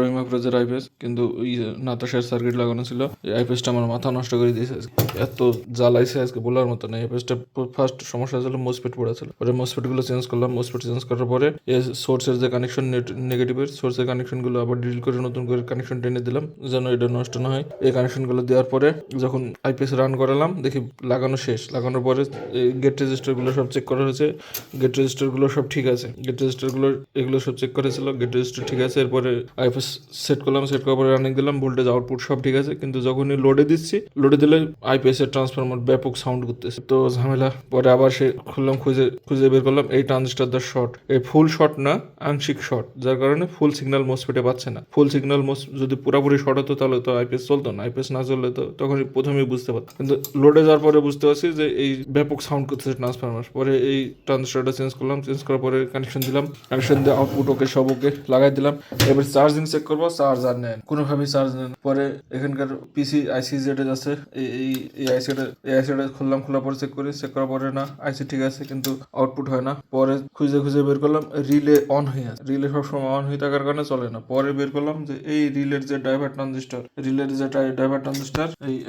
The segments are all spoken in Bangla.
রহিম আফরোজের আইপিএস, কিন্তু ওই নাতাশার সার্কিট লাগানো ছিল। এই আইপিএসটা আমার মাথা নষ্ট করে দিয়েছে, এত জ্বালাইছে আজকে বলার মতো না। আইপিএসটা ফার্স্ট সমস্যা ছিল মোসফেট পড়া ছিল, পরে মোসফেট গুলো চেঞ্জ করলাম। মোসফেট চেঞ্জ করার পরে সোর্সের যে কানেকশন নেগেটিভের সোর্সের কানেকশন গুলো আবার ডিলিট করে নতুন করে কানেকশন টেনে দিলাম যেন এটা নষ্ট না হয়। এই কানেকশন গুলো দেওয়ার পরে যখন আইপিএস রান করালাম দেখি লাগানো শেষ। লাগানোর পরে গেট রেজিস্টার গুলো সব চেক করা হয়েছে, গেট রেজিস্টার গুলো সব ঠিক আছে। গেট রেজিস্টার গুলো এগুলো সব চেক করেছিল, গেট রেজিস্টার ঠিক আছে। এরপরে আইপিএস সেট করলাম, সেট করার পরে রানিং দিলাম, ভোল্টেজ আউটপুট সব ঠিক আছে। কিন্তু যখনই লোডে দিচ্ছি, লোডে দিলে আইপিএস এর ট্রান্সফরমার ব্যাপক সাউন্ড করতেছে, তো ঝামেলা। পরে আবার সে খুললাম, খুঁজে বের করলাম এই ট্রানজিস্টার দা শর্ট, এই ফুল শর্ট না, আংশিক শর্ট, যার কারণে ফুল সিগন্যাল মোসফেটে পাচ্ছে না। ফুল সিগন্যাল যদি পুরোপুরি শর্ট হতো তাহলে তো আইপিএস চলতো না। আইপিএস না চললে তো তখনই প্রথমেই বুঝতে পারতাম, কিন্তু লোডে যাওয়ার পরে বুঝতে পারছি যে এই ব্যাপক সাউন্ড করতেছে ট্রান্সফরমার। পরে এই ট্রানজিস্টারটা চেঞ্জ করলাম, চেঞ্জ করার পরে কানেকশন দিলাম, কানেকশন দিয়ে আউটপুট ওকে সব ওকে লাগাই দিলাম। এবার চার্জিং চেক করবো, চার্জ আর নেন, কোনোভাবেই চার্জ নেন। পরে এখানকার পিসি আইসি যেটা আছে, এই আইসিটা খুললাম, খোলার পরে চেক করার পরে না, আইসি ঠিক আছে কিন্তু আউটপুট হয় না। পরে খুঁজে বের করলাম রিলে অন হয়ে আছে, রিলে সবসময় অন হয়ে থাকার কারণে চলে না। পরে বের করলাম যে এই রিলের যে ড্রাইভার ট্রানজিস্টার,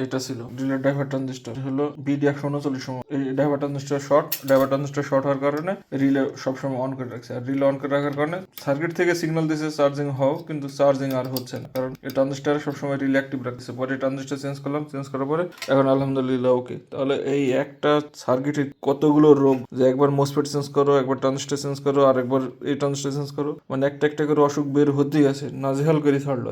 এটা ছিল রিলের ড্রাইভার ট্রানজিস্টার হলো BD139 সময়। এই ড্রাইভার ট্রানজিস্টার শর্ট হওয়ার কারণে রিলে সবসময় অন করে রাখছে। আর রিলে অন করে রাখার কারণে সার্কিট থেকে সিগন্যাল দিচ্ছে চার্জিং হও, কিন্তু চার্জিং আর হচ্ছে না, কারণ এই ট্রানজিস্টার সবসময় রিলে অ্যাক্টিভ রাখছে। পরে ট্রানজিস্টার চেঞ্জ করলাম, চেঞ্জ করার পরে এখন আলহামদুলিল্লাহ ওকে। তাহলে এই একটা সার্কিটের কতগুলো রোগ, যে একবার মোসফেট চেঞ্জ করো, একবার ট্রানজিস্টার চেঞ্জ করো, আর একবার এই ট্রানজিস্টার চেঞ্জ করো, মানে একটা করে অসুখ বের হতেই আছে, নাজেহাল করে ছাড়লো।